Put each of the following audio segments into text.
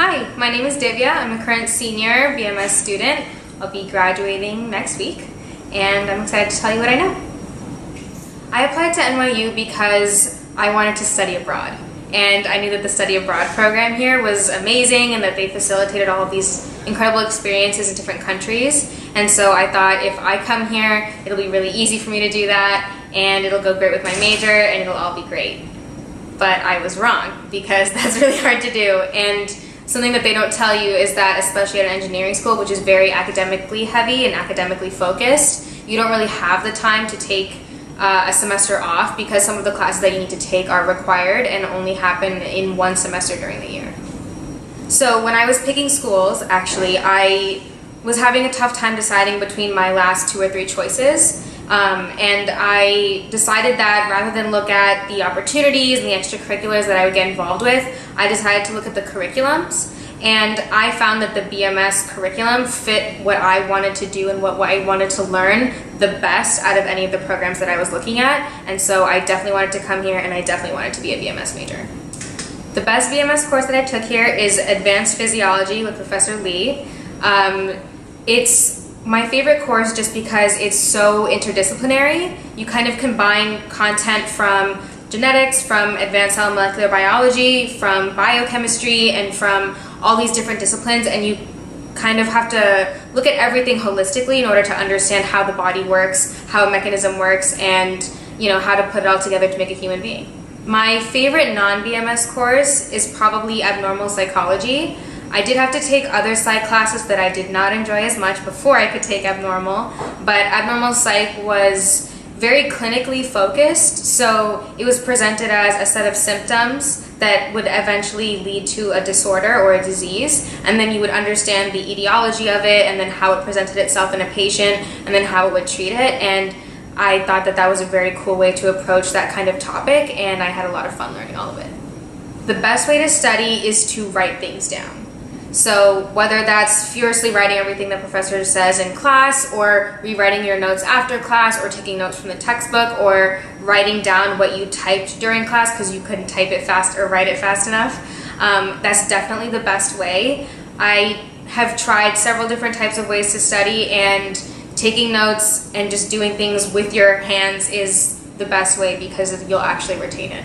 Hi, my name is Divya. I'm a current senior BMS student. I'll be graduating next week, and I'm excited to tell you what I know. I applied to NYU because I wanted to study abroad, and I knew that the study abroad program here was amazing and that they facilitated all of these incredible experiences in different countries. And so I thought if I come here, it'll be really easy for me to do that, and it'll go great with my major, and it'll all be great. But I was wrong, because that's really hard to do. And something that they don't tell you is that, especially at an engineering school, which is very academically heavy and academically focused, you don't really have the time to take a semester off, because some of the classes that you need to take are required and only happen in one semester during the year. So when I was picking schools, actually, I was having a tough time deciding between my last 2 or 3 choices. And I decided that rather than look at the opportunities and the extracurriculars that I would get involved with, I decided to look at the curriculums. And I found that the BMS curriculum fit what I wanted to do and what I wanted to learn the best out of any of the programs that I was looking at. And so I definitely wanted to come here, and I definitely wanted to be a BMS major. The best BMS course that I took here is Advanced Physiology with Professor Lee. It's my favorite course just because it's so interdisciplinary. You kind of combine content from genetics, from advanced cell and molecular biology, from biochemistry, and from all these different disciplines, and you kind of have to look at everything holistically in order to understand how the body works, how a mechanism works, and how to put it all together to make a human being. My favorite non-BMS course is probably abnormal psychology. I did have to take other psych classes that I did not enjoy as much before I could take abnormal, but abnormal psych was very clinically focused, so it was presented as a set of symptoms that would eventually lead to a disorder or a disease, and then you would understand the etiology of it, and then how it presented itself in a patient, and then how it would treat it. And I thought that that was a very cool way to approach that kind of topic, and I had a lot of fun learning all of it. The best way to study is to write things down. So whether that's furiously writing everything the professor says in class, or rewriting your notes after class, or taking notes from the textbook, or writing down what you typed during class because you couldn't type it fast or write it fast enough, that's definitely the best way. I have tried several different types of ways to study, and taking notes and just doing things with your hands is the best way because you'll actually retain it.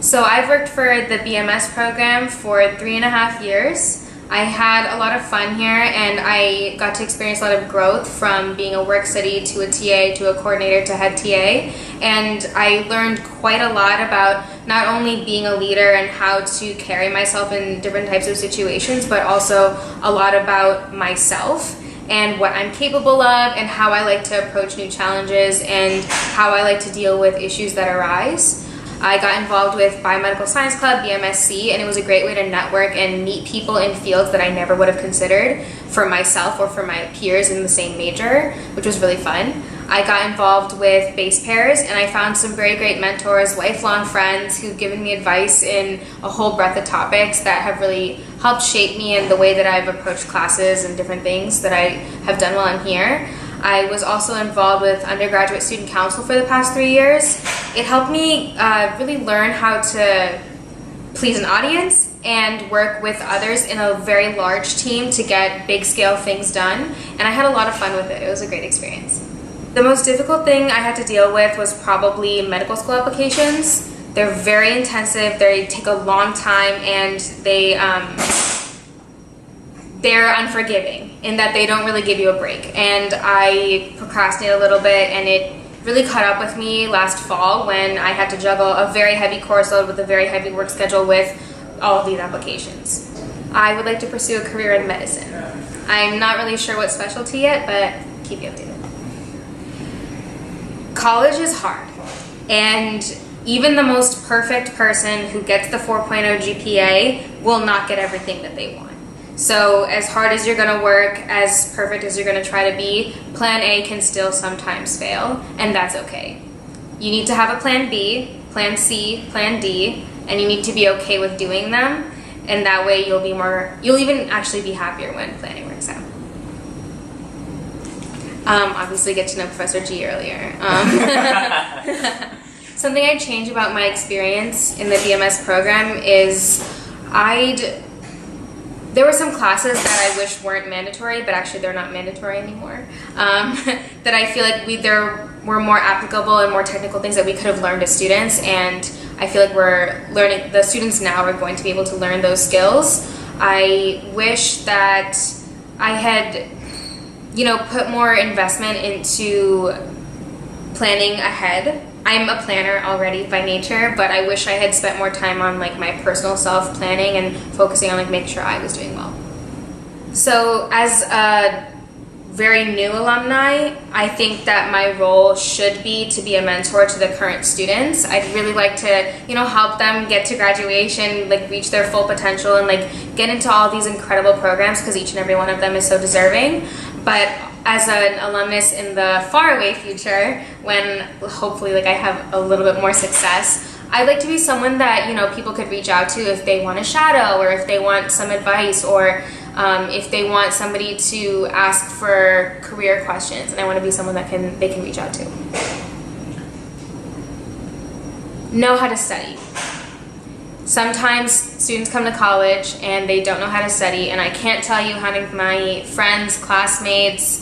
So I've worked for the BMS program for 3.5 years. I had a lot of fun here, and I got to experience a lot of growth from being a work study to a TA to a coordinator to head TA. And I learned quite a lot about not only being a leader and how to carry myself in different types of situations, but also a lot about myself and what I'm capable of, and how I like to approach new challenges, and how I like to deal with issues that arise. I got involved with Biomedical Science Club, BMSC, and it was a great way to network and meet people in fields that I never would have considered for myself or for my peers in the same major, which was really fun. I got involved with base pairs, and I found some very great mentors, lifelong friends who've given me advice in a whole breadth of topics that have really helped shape me in the way that I've approached classes and different things that I have done while I'm here. I was also involved with undergraduate student council for the past 3 years. It helped me really learn how to please an audience and work with others in a very large team to get big scale things done, and I had a lot of fun with it. It was a great experience. The most difficult thing I had to deal with was probably medical school applications. They're very intensive, they take a long time, and they're unforgiving in that they don't really give you a break. And I procrastinated a little bit, and it really caught up with me last fall when I had to juggle a very heavy course load with a very heavy work schedule with all of these applications. I would like to pursue a career in medicine. I'm not really sure what specialty yet, but keep you updated. College is hard, and even the most perfect person who gets the 4.0 GPA will not get everything that they want. So as hard as you're going to work, as perfect as you're going to try to be, plan A can still sometimes fail, and that's okay. You need to have a plan B, plan C, plan D, and you need to be okay with doing them, and that way you'll even actually be happier when planning works out. Obviously get to know Professor G earlier. Something I'd change about my experience in the BMS program is I'd There were some classes that I wish weren't mandatory, but actually they're not mandatory anymore. That I feel like there were more applicable and more technical things that we could have learned as students, and I feel like the students now are going to be able to learn those skills. I wish that I had, put more investment into planning ahead. I'm a planner already by nature, but I wish I had spent more time on like my personal self-planning and focusing on like making sure I was doing well. So as a very new alumni, I think that my role should be to be a mentor to the current students. I'd really like to, help them get to graduation, like reach their full potential and like get into all these incredible programs, because each and every one of them is so deserving. But as an alumnus in the faraway future, when hopefully like I have a little bit more success, I'd like to be someone that people could reach out to if they want a shadow, or if they want some advice, or if they want somebody to ask for career questions, and I want to be someone that they can reach out to. Know how to study. Sometimes students come to college and they don't know how to study, and I can't tell you how many of my friends, classmates,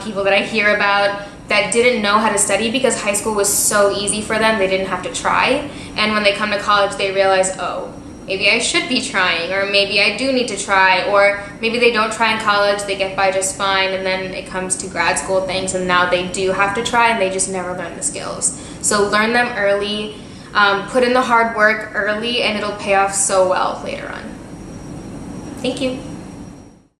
people that I hear about that didn't know how to study because high school was so easy for them, they didn't have to try. And when they come to college, they realize, oh, maybe I should be trying, or maybe I do need to try, or maybe they don't try in college, they get by just fine, and then it comes to grad school things, and now they do have to try, and they just never learn the skills. So learn them early, put in the hard work early, and it'll pay off so well later on. Thank you.